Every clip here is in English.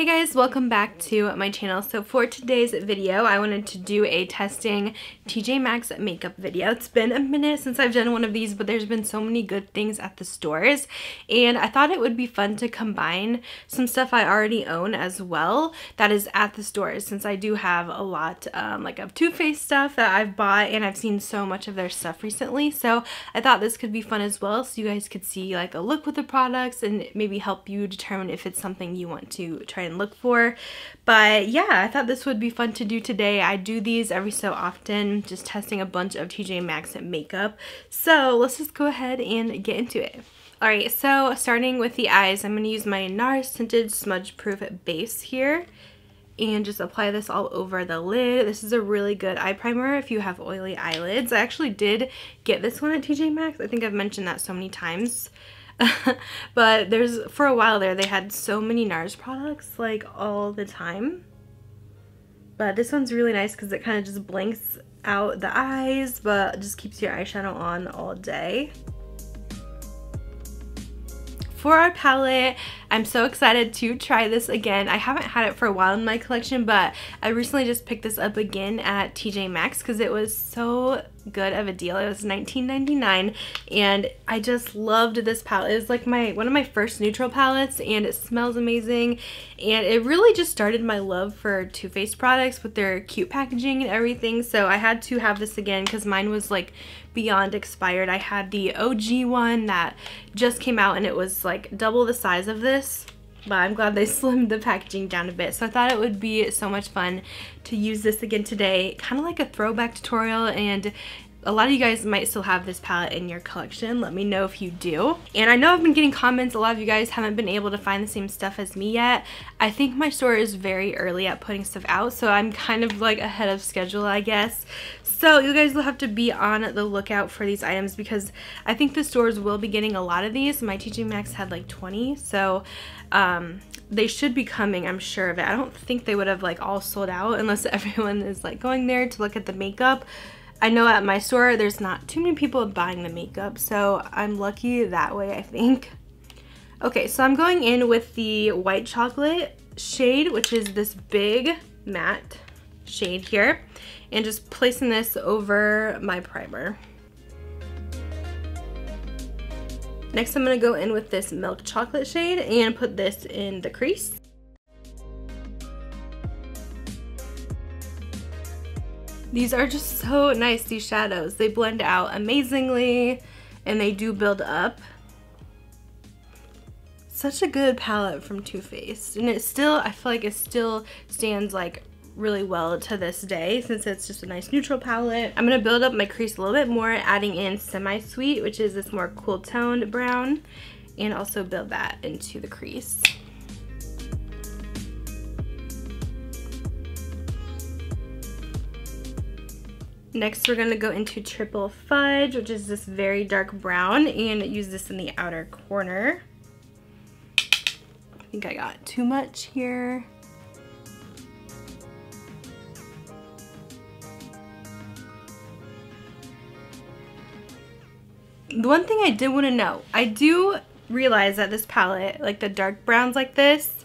Hey guys, welcome back to my channel. So for today's video, I wanted to do a testing TJ Maxx makeup video. It's been a minute since I've done one of these, but there's been so many good things at the stores, and I thought it would be fun to combine some stuff I already own as well that is at the stores, since I do have a lot of Too Faced stuff that I've bought, and I've seen so much of their stuff recently. So I thought this could be fun as well, so you guys could see like a look with the products and maybe help you determine if it's something you want to try and look for. But yeah, I thought this would be fun to do today. I do these every so often, just testing a bunch of TJ Maxx makeup. So let's just go ahead and get into it. Alright, so starting with the eyes, I'm going to use my NARS Tinted Smudge Proof Base here and just apply this all over the lid. This is a really good eye primer if you have oily eyelids. I actually did get this one at TJ Maxx. I think I've mentioned that so many times. But for a while there, they had so many NARS products like all the time. But this one's really nice because it kind of just blanks out the eyes, but just keeps your eyeshadow on all day. For our palette, I'm so excited to try this again. I haven't had it for a while in my collection, but I recently just picked this up again at TJ Maxx because it was so good of a deal. It was $19.99 and I just loved this palette. It was like one of my first neutral palettes, and it smells amazing, and it really just started my love for Too Faced products with their cute packaging and everything. So I had to have this again because mine was like beyond expired. I had the OG one that just came out and it was like double the size of this, but I'm glad they slimmed the packaging down a bit. So I thought it would be so much fun to use this again today, kind of like a throwback tutorial, and a lot of you guys might still have this palette in your collection. Let me know if you do. And I know I've been getting comments, a lot of you guys haven't been able to find the same stuff as me yet. I think my store is very early at putting stuff out, so I'm kind of like ahead of schedule, I guess. So you guys will have to be on the lookout for these items because I think the stores will be getting a lot of these. My TJ Maxx had like 20, so they should be coming, I'm sure of it. I don't think they would have like all sold out unless everyone is like going there to look at the makeup. I know at my store there's not too many people buying the makeup, so I'm lucky that way, I think. Okay, so I'm going in with the white chocolate shade, which is this big matte shade here, and just placing this over my primer. Next, I'm going to go in with this milk chocolate shade and put this in the crease. These are just so nice, these shadows. They blend out amazingly and they do build up. Such a good palette from Too Faced, and it still, I feel like it still stands like really well to this day since it's just a nice neutral palette. I'm going to build up my crease a little bit more, adding in Semi-Sweet, which is this more cool toned brown, and also build that into the crease. Next, we're going to go into Triple Fudge, which is this very dark brown, and use this in the outer corner. I think I got too much here. The one thing I did want to know, I do realize that this palette, like the dark browns like this,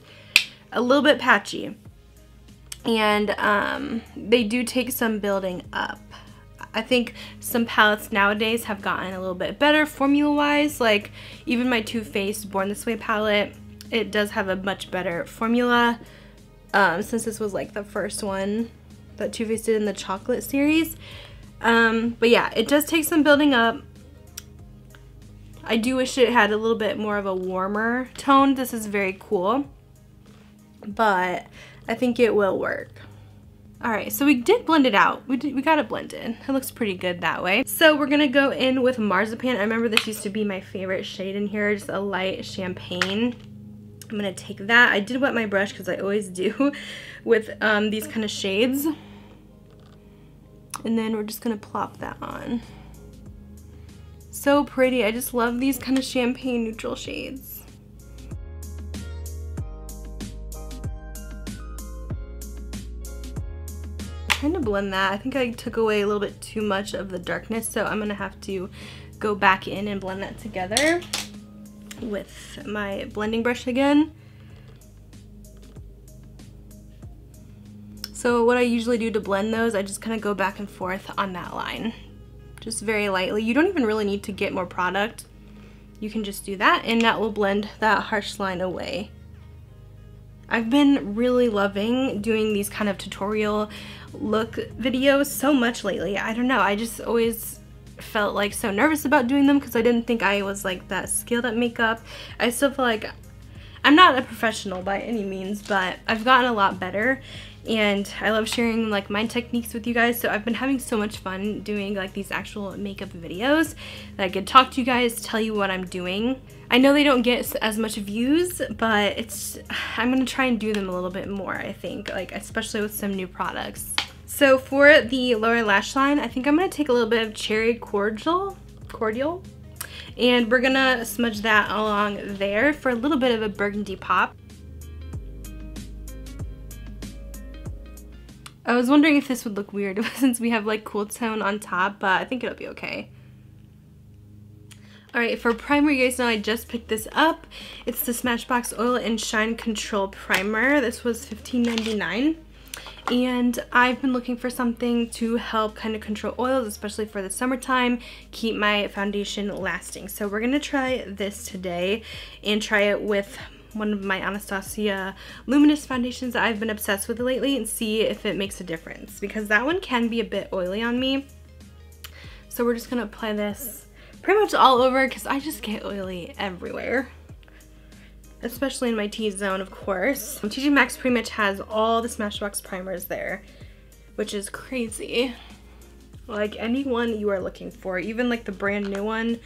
a little bit patchy. And they do take some building up. I think some palettes nowadays have gotten a little bit better formula-wise. Like even my Too Faced Born This Way palette, it does have a much better formula since this was like the first one that Too Faced did in the chocolate series. But yeah, it does take some building up. I do wish it had a little bit more of a warmer tone. This is very cool, but I think it will work. Alright, so we did blend it out. We got it blended. It looks pretty good that way. So we're going to go in with Marzipan. I remember this used to be my favorite shade in here, just a light champagne. I'm going to take that. I did wet my brush because I always do with these kind of shades. And then we're just going to plop that on. So pretty. I just love these kind of champagne neutral shades. Trying to blend that. I think I took away a little bit too much of the darkness, so I'm gonna have to go back in and blend that together with my blending brush again. So what I usually do to blend those, I just kind of go back and forth on that line. Just very lightly. You don't even really need to get more product. You can just do that and that will blend that harsh line away. I've been really loving doing these kind of tutorial look videos so much lately. I don't know, I just always felt like so nervous about doing them because I didn't think I was like that skilled at makeup. I still feel like I'm not a professional by any means, but I've gotten a lot better and I love sharing like my techniques with you guys. So I've been having so much fun doing like these actual makeup videos that I could talk to you guys, tell you what I'm doing. I know they don't get as much views, but I'm gonna try and do them a little bit more, I think, like especially with some new products. So for the lower lash line, I think I'm gonna take a little bit of Cherry Cordial, and we're gonna smudge that along there for a little bit of a burgundy pop. I was wondering if this would look weird since we have like cool tone on top, but I think it'll be okay. Alright, for primer, you guys know I just picked this up. It's the SMASHBOX Oil and Shine Control Primer. This was $15.99. And I've been looking for something to help kind of control oils, especially for the summertime, keep my foundation lasting. So we're going to try this today and try it with one of my Anastasia Luminous foundations that I've been obsessed with lately and see if it makes a difference, because that one can be a bit oily on me. So we're just going to apply this pretty much all over because I just get oily everywhere, especially in my T-zone, of course. TJ Maxx pretty much has all the SMASHBOX primers there, which is crazy. Like any one you are looking for, even like the brand new one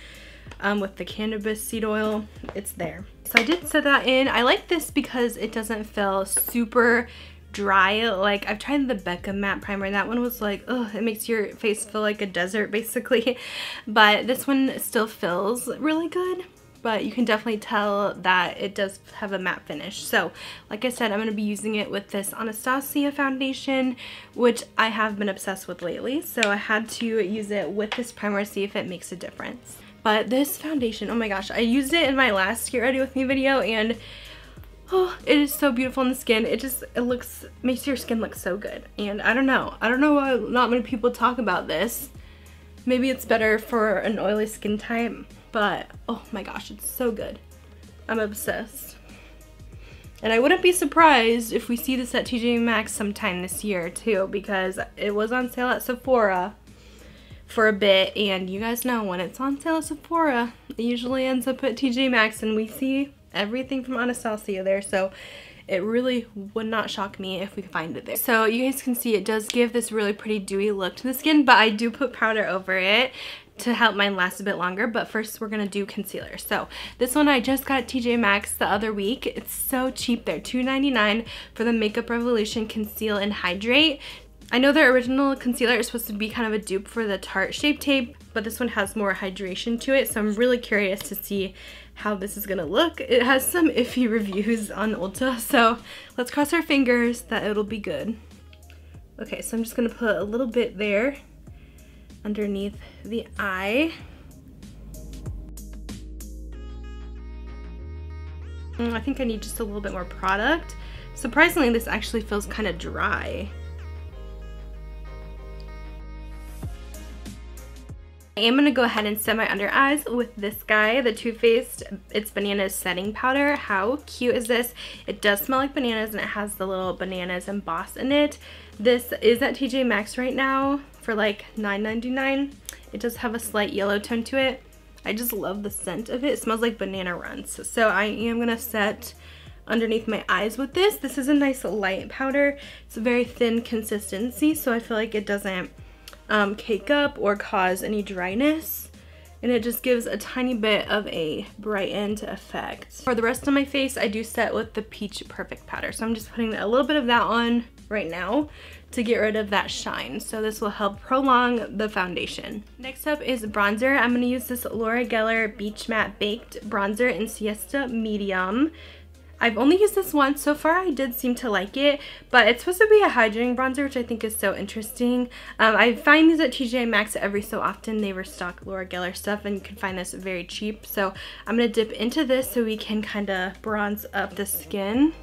with the cannabis seed oil, it's there. So I did set that in. I like this because it doesn't feel super dry. Like I've tried the Becca matte primer and that one was like, oh, it makes your face feel like a desert basically, but this one still feels really good, but you can definitely tell that it does have a matte finish. So like I said, I'm going to be using it with this Anastasia foundation, which I have been obsessed with lately, so I had to use it with this primer to see if it makes a difference. But this foundation, oh my gosh, I used it in my last Get Ready With Me video and oh, it is so beautiful on the skin. It makes your skin look so good. And I don't know why not many people talk about this. Maybe it's better for an oily skin type, but oh my gosh, it's so good. I'm obsessed. And I wouldn't be surprised if we see this at TJ Maxx sometime this year too, because it was on sale at Sephora for a bit, and you guys know when it's on sale at Sephora, it usually ends up at TJ Maxx and we see everything from Anastasia there, so it really would not shock me if we could find it there. So you guys can see it does give this really pretty dewy look to the skin, but I do put powder over it to help mine last a bit longer. But first we're gonna do concealer. So this one I just got at TJ Maxx the other week. It's so cheap there, $2.99 for the Makeup Revolution Conceal and Hydrate. I know their original concealer is supposed to be kind of a dupe for the Tarte Shape Tape, but this one has more hydration to it, so I'm really curious to see how this is gonna look. It has some iffy reviews on Ulta, so let's cross our fingers that it'll be good. Okay, so I'm just gonna put a little bit there underneath the eye. I think I need just a little bit more product. Surprisingly, this actually feels kind of dry. I am going to go ahead and set my under eyes with this guy, the Too Faced It's Bananas setting powder. How cute is this? It does smell like bananas and it has the little bananas embossed in it. This is at TJ Maxx right now for like $9.99. It does have a slight yellow tone to it. I just love the scent of it. It smells like banana runs. So I am going to set underneath my eyes with this. This is a nice light powder. It's a very thin consistency, so I feel like it doesn't cake up or cause any dryness, and it just gives a tiny bit of a brightened effect. For the rest of my face, I do set with the Peach Perfect powder, so I'm just putting a little bit of that on right now to get rid of that shine, so this will help prolong the foundation. Next up is bronzer. I'm going to use this Laura Geller Beach Matte Baked Bronzer in Siesta Medium. I've only used this once. So far I did seem to like it, but it's supposed to be a hydrating bronzer, which I think is so interesting. I find these at TJ Maxx every so often. They restock Laura Geller stuff and you can find this very cheap. So I'm going to dip into this so we can kind of bronze up the skin.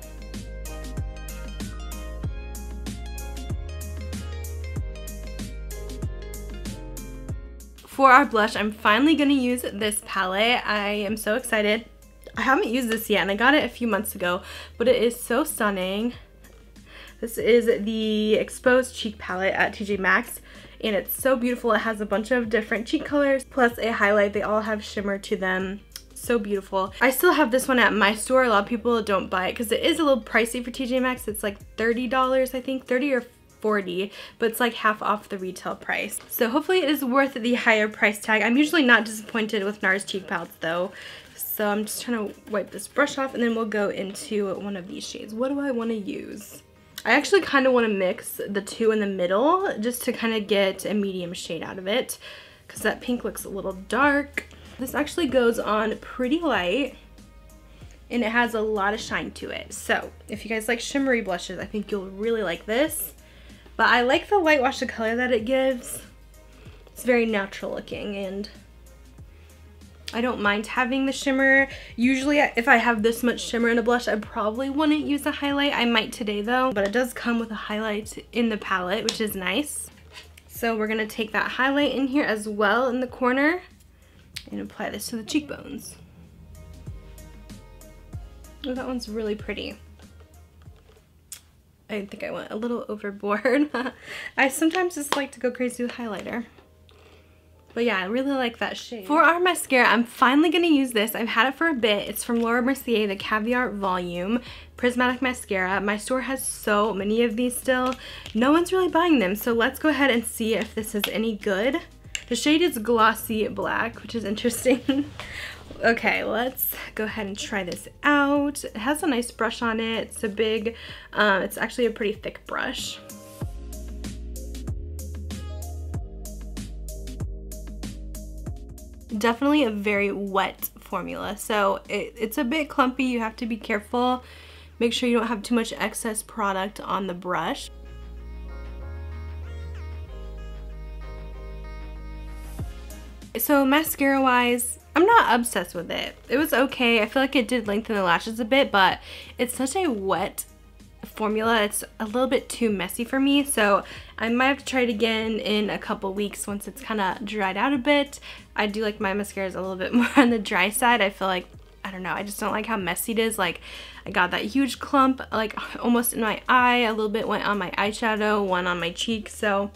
For our blush, I'm finally going to use this palette. I am so excited. I haven't used this yet, and I got it a few months ago, but it is so stunning. This is the Exposed Cheek palette at TJ Maxx, and it's so beautiful. It has a bunch of different cheek colors, plus a highlight. They all have shimmer to them. So beautiful. I still have this one at my store. A lot of people don't buy it because it is a little pricey for TJ Maxx. It's like $30, I think, 30 or 40, but it's like half off the retail price. So hopefully it is worth the higher price tag. I'm usually not disappointed with NARS cheek palettes though. So I'm just trying to wipe this brush off, and then we'll go into one of these shades. What do I want to use? I actually kind of want to mix the two in the middle just to kind of get a medium shade out of it, because that pink looks a little dark. This actually goes on pretty light, and it has a lot of shine to it. So if you guys like shimmery blushes, I think you'll really like this. But I like the light wash of color that it gives. It's very natural looking, and I don't mind having the shimmer. Usually if I have this much shimmer in a blush, I probably wouldn't use a highlight. I might today though, but it does come with a highlight in the palette, which is nice. So we're gonna take that highlight in here as well in the corner and apply this to the cheekbones. Oh, that one's really pretty. I think I went a little overboard. I sometimes just like to go crazy with highlighter. But yeah, I really like that shade. For our mascara, I'm finally going to use this. I've had it for a bit. It's from Laura Mercier, the Caviar Volume Prismatic Mascara. My store has so many of these still. No one's really buying them, so let's go ahead and see if this is any good. The shade is Glossy Black, which is interesting. Okay, let's go ahead and try this out. It has a nice brush on it. It's a big, it's actually a pretty thick brush. Definitely a very wet formula, so it's a bit clumpy. You have to be careful. Make sure you don't have too much excess product on the brush. So mascara wise, I'm not obsessed with it. It was okay. I feel like it did lengthen the lashes a bit, but it's such a wet formula. It's a little bit too messy for me, so I might have to try it again in a couple weeks once it's kind of dried out a bit. I do like my mascaras a little bit more on the dry side. I feel like, I don't know, I just don't like how messy it is. Like, I got that huge clump like almost in my eye, a little bit went on my eyeshadow, one on my cheek, so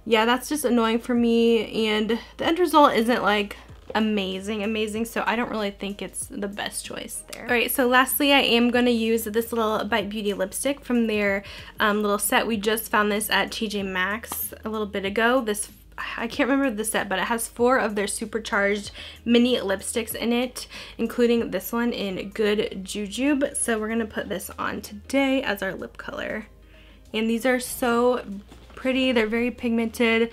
yeah, that's just annoying for me, and the end result isn't like amazing, so I don't really think it's the best choice there. Alright, so lastly I am going to use this little Bite Beauty lipstick from their little set. We just found this at TJ Maxx a little bit ago. This, I can't remember the set, but it has 4 of their Supercharged mini lipsticks in it, including this one in Good Jujube. So we're going to put this on today as our lip color. And these are so pretty. They're very pigmented.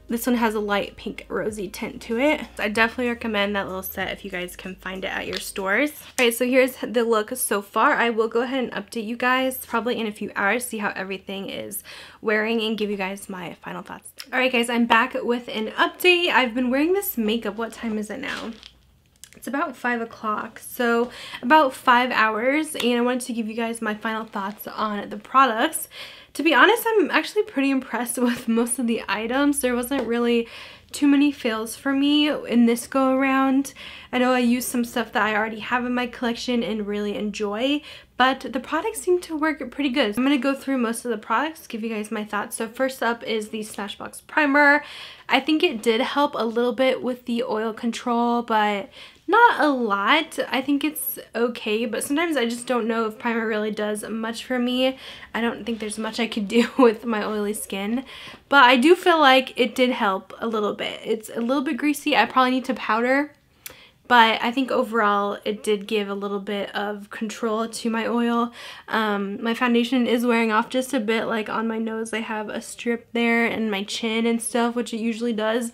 This one has a light pink rosy tint to it. I definitely recommend that little set if you guys can find it at your stores. Alright, so here's the look so far. I will go ahead and update you guys probably in a few hours, see how everything is wearing, and give you guys my final thoughts. Alright guys, I'm back with an update. I've been wearing this makeup. What time is it now? It's about 5 o'clock, so about 5 hours, and I wanted to give you guys my final thoughts on the products. To be honest, I'm actually pretty impressed with most of the items. There wasn't really too many fails for me in this go around. I know I used some stuff that I already have in my collection and really enjoy, but the products seem to work pretty good. I'm going to go through most of the products, give you guys my thoughts. So first up is the SMASHBOX primer. I think it did help a little bit with the oil control, but not a lot. I think it's okay, but sometimes I just don't know if primer really does much for me. I don't think there's much I could do with my oily skin, but I do feel like it did help a little bit. It's a little bit greasy. I probably need to powder, but I think overall it did give a little bit of control to my oil. My foundation is wearing off just a bit, like on my nose I have a strip there, and my chin and stuff, which it usually does.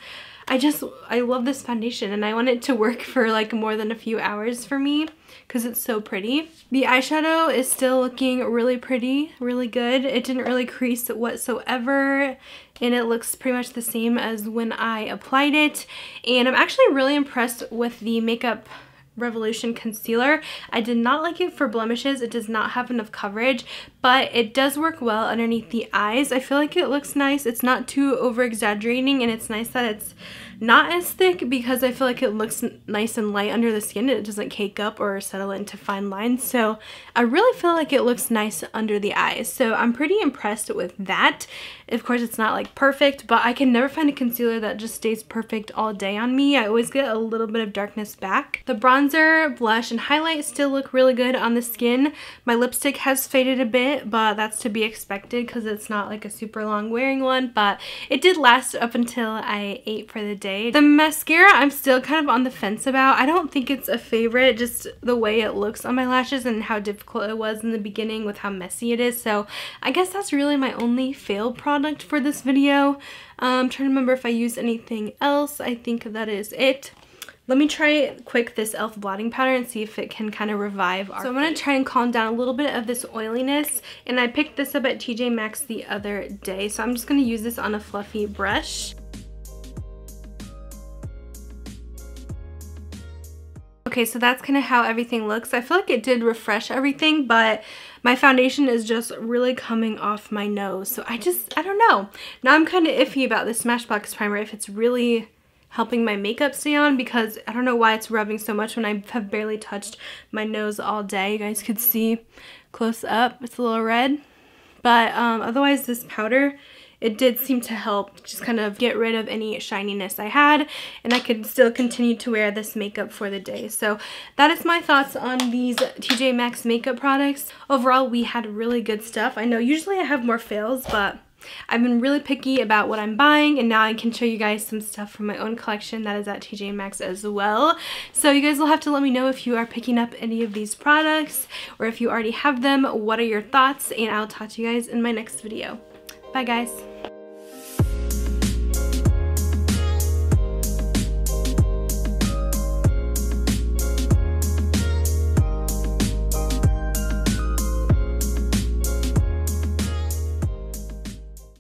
I love this foundation, and I want it to work for like more than a few hours for me because it's so pretty. The eyeshadow is still looking really pretty, really good. It didn't really crease whatsoever, and it looks pretty much the same as when I applied it. And I'm actually really impressed with the makeup Revolution concealer. I did not like it for blemishes. It does not have enough coverage, but it does work well underneath the eyes. I feel like it looks nice. It's not too over exaggerating, and it's nice that it's not as thick because I feel like it looks nice and light under the skin. It doesn't cake up or settle into fine lines, so I really feel like it looks nice under the eyes. So I'm pretty impressed with that. Of course, it's not like perfect, but I can never find a concealer that just stays perfect all day on me. I always get a little bit of darkness back. The bronzer, blush, and highlight still look really good on the skin. My lipstick has faded a bit, but that's to be expected because it's not like a super long wearing one, but it did last up until I ate for the day. The mascara I'm still kind of on the fence about. I don't think it's a favorite, just the way it looks on my lashes and how difficult it was in the beginning with how messy it is. So I guess that's really my only fail product for this video. I'm trying to remember if I used anything else. I think that is it. Let me try quick this e.l.f. blotting powder and see if it can kind of revive our So I'm going to try and calm down a little bit of this oiliness, and I picked this up at TJ Maxx the other day. So I'm just going to use this on a fluffy brush. Okay, so that's kind of how everything looks. I feel like it did refresh everything, but my foundation is just really coming off my nose. So I don't know. Now I'm kind of iffy about this Smashbox primer, if it's really helping my makeup stay on, because I don't know why it's rubbing so much when I have barely touched my nose all day. You guys could see close up, it's a little red. But otherwise this powder, it did seem to help just kind of get rid of any shininess I had, and I could still continue to wear this makeup for the day. So that is my thoughts on these TJ Maxx makeup products. Overall, we had really good stuff. I know usually I have more fails, but I've been really picky about what I'm buying, and now I can show you guys some stuff from my own collection that is at TJ Maxx as well. So you guys will have to let me know if you are picking up any of these products, or if you already have them, what are your thoughts, and I'll talk to you guys in my next video. Bye guys.